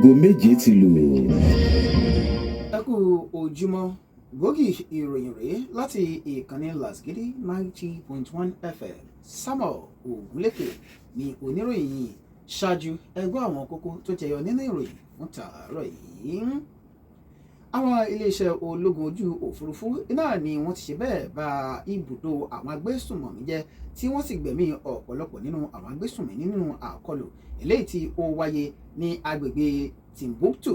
aago méje ti lù. Ẹ kú ojúmọ́, gbòógì ìròyìn rèé láti ìkànnì Lasgidi 90.1 FM. Samuel Ogunleke ni oníròyìn yìí. Ṣáájú ẹgbẹ́ àwọn kókó tó jẹyọ nínú ìròyìn fún tàárọ̀ yìí. Àwọn iléeṣẹ́ ológun ojú òfurufú náà ni wọ́n ti ṣe bẹ́ẹ̀ bà ibùdó àwọn agbésùnmọ̀mí jẹ́ tí wọ́n sì gbẹ̀mí ọ̀pọ̀lọpọ̀ nínú àwọn agbésùnmí nínú àkọlù eléyìí tí ó wáyé ní agbègbè Timbuktu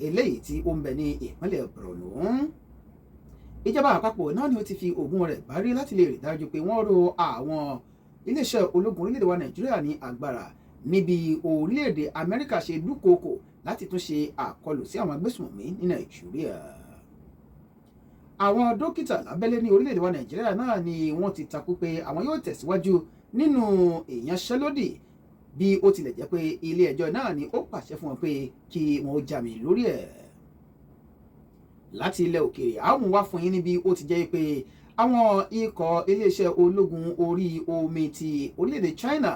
eléyìí tí ó ń bẹ ní ìpínlẹ̀ Borno. Ìjọba àpapọ̀ náà ni ó ti fi ògùn rẹ̀ bárí láti lè rí dájú pé wọ́n ró àwọn iléeṣẹ́ ológun orílẹ̀-èdè wa Nàìjíríà ní agbára níbi orílẹ̀-èdè Amẹ́ríkà ṣe dúkòokò láti tún ṣe àkọlù sí àwọn agbésùnmọ̀mí ní Nàìjíríà. Àwọn dókítà lábẹ́lé ní orílẹ̀-èdè wa Nàìjíríà náà ni wọ́n ti takú pé àwọn yóò tẹ̀síwájú nínú ìyanṣẹ́lódì bí ó tilẹ̀ jẹ́ pé ilé ẹjọ́ náà ni ó pàṣẹ fún wọn pé kí wọ́n jámì lórí ẹ̀. Láti ilẹ̀ òkèèrè a ó mú wá fún yín níbi ó ti jẹ́ pé àwọn ikọ̀ iléeṣẹ́ ológun orí omi ti orílẹ̀-èdè China,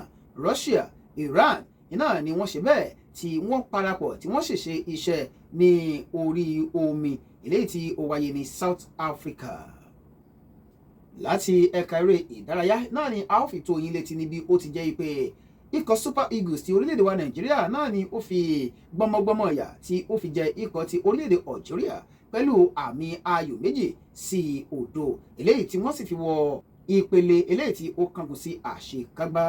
Russia, Iran náà ni wọ́n ṣe bẹ́ẹ̀ tí wọ́n parapọ̀ tí wọ́n ṣèṣe iṣẹ́ ní orí omi eléyìí tí ó wáyé ní South Africa. Láti ẹ̀ka eré ìdárayá náà ni a ó fi tó yín létí níbi ó ti jẹ́ pé ikọ̀ Super Eagles ti orílẹ̀-èdè wa Nàìjíríà náà ni ó fi gbọmọgbọmọ ìyà tí ó fi jẹ ikọ̀ ti orílẹ̀-èdè Algeria pẹ̀lú àmì ayò 2-0 eléyìí tí wọ́n sì fi wọ ìpele eléyìí tí ó kángun sí àṣekágbá.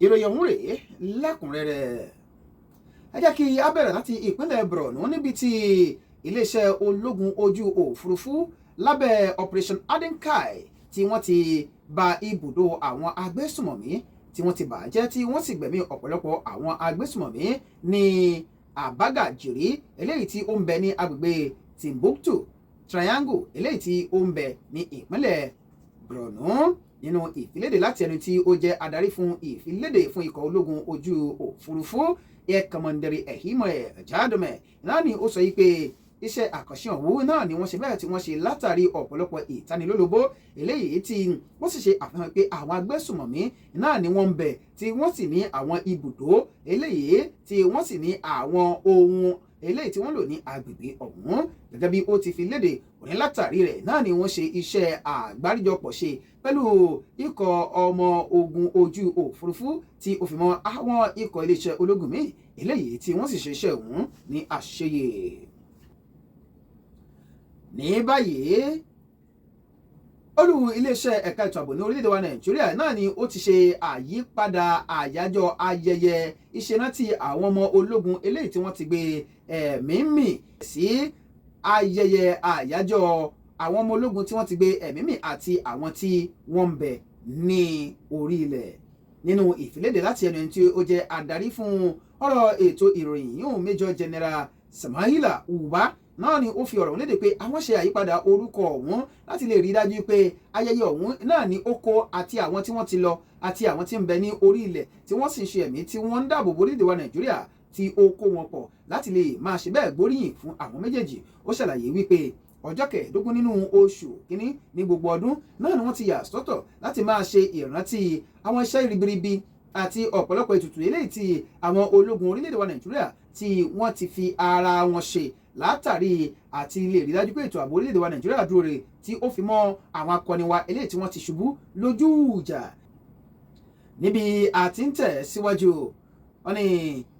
Ìròyìn ọ̀hún rèé lẹ́kùnrẹ́rẹ́. Ẹ jẹ́ kí a bẹ̀rẹ̀ láti ìpínlẹ̀ Borno níbi tí iléeṣẹ́ ológun ojú òfurufú lábẹ́ Operation Adenkai tí wọ́n ti bà ibùdó àwọn agbésùmọ̀mí tí wọ́n ti bà jẹ́ tí wọ́n sì gbẹ̀mí ọ̀pọ̀lọpọ̀ àwọn agbésùmọ̀mí ní Abagajiri eléyìí tí ó ń bẹ ní agbègbè Timbuktu Triangle eléyìí tí ó ń bẹ ní ìpínlẹ̀ Borno. Nínú ìfiléde láti ẹni tí ó jẹ́ adarí fún ìfiléde fún ikọ̀ ológun ojú òfurufú Air Commander Ehime Jadome náà ni ó sọ yìí pé iṣẹ́ àkànṣe ọ̀hún náà ni wọ́n ṣe bẹ́ẹ̀ tí wọ́n ṣe látàrí ọ̀pọ̀lọpọ̀ ìtanilólobó eléyìí tí wọ́n sì ṣe àfihàn pé àwọn agbésùmọ̀mí náà ni wọ́n ń bẹ tí wọ́n sì ní àwọn ibùdó eléyìí tí wọ́n sì ní àwọn ohun eléyìí tí wọ́n lò ní agbègbè ọ̀hún gẹ́gẹ́ bí ó ti fi léde òní látàrí rẹ̀ náà ni wọ́n ṣe iṣẹ́ àgbáríjọpọ̀ ṣe pẹ̀lú ikọ̀ ọmọ ogun ojú òfurufú tí ó fi mọ́ àwọn ikọ̀ iléeṣẹ́ ológun míì eléyìí tí wọ́n sì ṣe iṣẹ́ ọ̀hún ní àṣeyè. Ní báyìí olú iléeṣẹ́ ẹ̀ka ètò ààbò ní orílẹ̀-èdè wa Nàìjíríà náà ni ó ti ṣe àyípadà àyájọ́ ayẹyẹ ìṣèrántí àwọn ọmọ ológun eléyìí tí wọ́n ti gbé ẹ̀mí mì sí ayẹyẹ àyájọ́ àwọn ọmọ ológun tí wọ́n ti gbé ẹ̀mí mì àti àwọn tí wọ́n ń bẹ ní orí ilẹ̀. Nínú ìfiléde láti ẹni tí ó jẹ́ adarí fún ọ̀rọ̀ ètò ìròyìn yóò Major General Samaila Uba náà ni ó fi ọ̀rọ̀ léde pé àwọn ṣe àyípadà orúkọ ọ̀hún láti lè rí dájú pé ayẹyẹ ọ̀hún náà ni ó kó àti àwọn tí wọ́n ti lọ àti àwọn tí ń bẹ ní orí ilẹ̀ tí wọ́n sì ń ṣe ẹ̀mí tí wọ́n ń dáàbò bo orílẹ̀-èdè wa Nàìjíríà tí ó kó wọn pọ̀ láti lè máa ṣe bẹ́ẹ̀ gbóríyìn fún àwọn méjèèjì. Ó ṣàlàyé wípé ọjọ́ 15 nínú oṣù kínní ní gbogbo ọdún náà ni wọ́n ti yà sọ́tọ̀ láti máa ṣe ìrántí àwọn iṣẹ́ ribiribi àti ọ̀pọ̀lọpọ̀ ètùtù eléyìí tí àwọn ológun orílẹ̀-èdè wa Nàìjíríà tí wọ́n ti fi ara wọn ṣe látàrí àti lè rí dájú pé ètò ààbò orílẹ̀-èdè wa Nàìjíríà dúró re tí ó fi mọ́ àwọn akọni wa eléyìí tí wọ́n ti ṣubú lójú ìjà. Níbi àti ń tẹ̀ síwájú wọn ni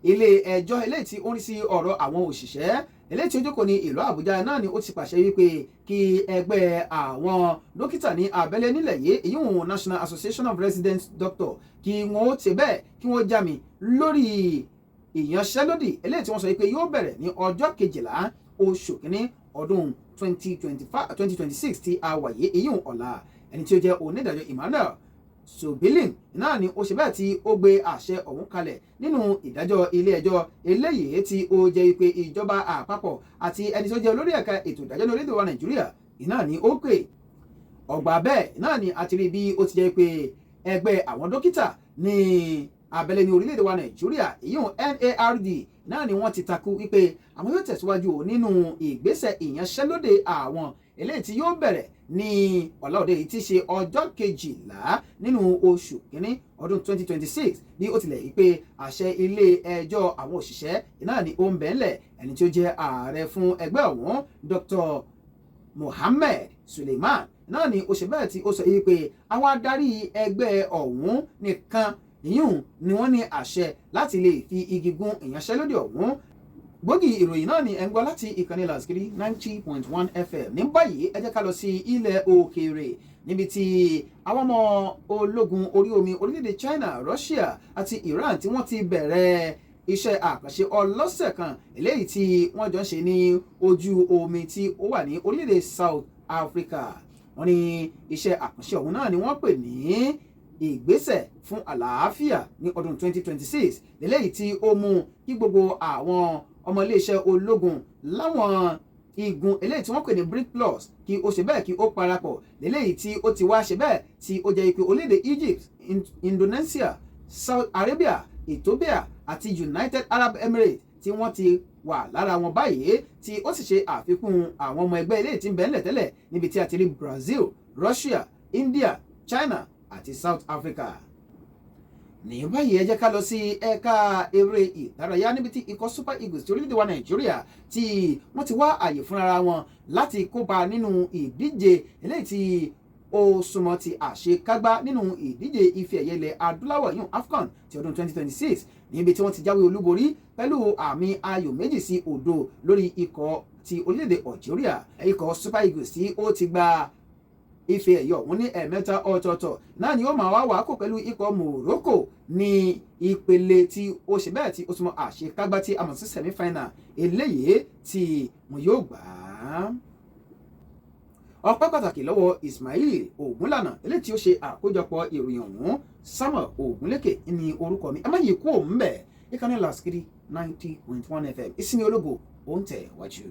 ilé ẹjọ́ eléyìí tí ó ń rí sí ọ̀rọ̀ àwọn òṣìṣẹ́ eléyìí tí ó jókòó ní ìlú Àbújá náà ni ó ti pàṣẹ wípé kí ẹgbẹ́ àwọn dókítà ní abẹ́lé nílẹ̀ yìí èyí wọn National Association of Resident Doctors kí wọ́n ó ti bẹ́ẹ̀ kí wọ́n jámi lórí ìyanṣẹ́lódì eléyìí tí wọ́n sọ pé yóò bẹ̀rẹ̀ ní ọjọ́ 12 oṣù kínní ọdún 2026 tí a wà yìí èyí ọ̀la. Ẹni tí ó jẹ́ onídàájọ́ Emmanuel Sobilin náà ni ó ṣe bẹ́ẹ̀ tí ó gbé àṣẹ ọ̀hún kalẹ̀ nínú ìdájọ́ ilé ẹjọ́ eléyìí tí ó jẹ́ pé ìjọba àpapọ̀ àti ẹni tí ó jẹ́ olórí ẹ̀ka ètò ìdájọ́ ní orílẹ̀-èdè wa Nàìjíríà náà ni ó pè. Ọgbà bẹ́ẹ̀ náà ni a ti rí bí ó ti jẹ́ pé ẹgbẹ́ àwọn dókítà ní abẹ́lé ní orílẹ̀-èdè wa Nàìjíríà ìyún NARD náà ni wọ́n ti takú wípé àwọn yóò tẹ̀síwájú nínú ìgbésẹ̀ ìyanṣẹ́lódì àwọn eléyìí tí yóò bẹ̀rẹ̀ ní ọ̀la òde yìí tí í ṣe ọjọ́ 12 nínú oṣù kínní ọdún 2026 bí ó tilẹ̀ yìí pé àṣẹ ilé ẹjọ́ àwọn òṣìṣẹ́ náà ni ó ń bẹ̀ẹ́lẹ̀ ẹni tí ó jẹ́ ààrẹ fún ẹgbẹ́ ọ̀hún Dr. Mohammed Suleiman náà ni ó ṣe bẹ́ẹ̀ tí ó sọ yìí pé àwọn adarí ẹgbẹ́ ọ̀hún nìkan ìyún ni wọ́n ní àṣẹ láti lè fi igi gún ìyanṣẹ́lódì ọ̀hún. Gbòógì ìròyìn náà ni ẹ̀ ń gbọ́ láti ìkànnì Làskìrí 90.1 FM. Ní báyìí ẹ jẹ́ ká lọ sí ilẹ̀ òkèèrè níbi tí àwọn ọmọ ológun orí omi orílẹ̀-èdè China, Russia àti Iran tí wọ́n ti bẹ̀rẹ̀ iṣẹ́ àkànṣe ọlọ́sẹ̀ kan eléyìí tí wọ́n jọ ń ṣe ní ojú omi tí ó wà ní orílẹ̀-èdè South Africa. Wọ́n ní iṣẹ́ àkànṣe ọ̀hún náà ni wọ́n pè ní ìgbésẹ̀ fún àlàáfíà ní ọdún 2026 eléyìí tí ó mú kí gbogbo àwọn ọmọ iléeṣẹ́ ológun láwọn igun eléyìí tí wọ́n pè ní BRIC Plus kí ó ṣe bẹ́ẹ̀ kí ó parapọ̀ eléyìí tí ó ti wá ṣe bẹ́ẹ̀ tí ó jẹ́ pé orílẹ̀-èdè Egypt, Indonesia, Saudi Arabia, Ethiopia àti United Arab Emirates tí wọ́n ti wà lára wọn báyìí tí ó sì ṣe àfikún àwọn ọmọ ẹgbẹ́ eléyìí tí ń bẹ ńlẹ̀ tẹ́lẹ̀ níbi tí a ti rí Brazil, Russia, India, China àti South Africa. Ní báyìí ẹ jẹ́ ká lọ sí ẹ̀ka eré ìdárayá níbi tí ikọ̀ Super Eagles ti orílẹ̀-èdè wa Nàìjíríà tí wọ́n ti wá àyè fúnra wọn láti kópa nínú ìdíje eléyìí tí ó súnmọ́ ti àṣekágbá nínú ìdíje ife ẹ̀yẹ ilẹ̀ adúláwọ̀ yún AFCON ti ọdún 2026 níbi tí wọ́n ti jáwé olúborí pẹ̀lú àmì ayò 2-0 lórí ikọ̀ ti orílẹ̀-èdè Algeria. Ikọ̀ Super Eagles tí ó ti gba ife ẹ̀yẹ ọ̀hún ní ẹ̀mẹ́ta ọ̀tọ̀ọ̀tọ̀ náà ni ó máa wá wàákò pẹ̀lú ikọ̀ Morocco ní ìpele tí ó ṣe bẹ́ẹ̀ tí ó súnmọ́ àṣekágbá tí a mọ̀ sí semi-final eléyìí tí wọn yóò gbà á. Ọpẹ́ pàtàkì lọ́wọ́ Ismail Ogunlana eléyìí tí ó ṣe àkójọpọ̀ ìròyìn ọ̀hún. Samuel Ogunlékè ní orúkọ mi. Ẹ má yí kú òun bẹ̀. Ìkànnì Làskìrí 90.1 FM. Ìsinmi ológo ó ń tẹ̀ wájú.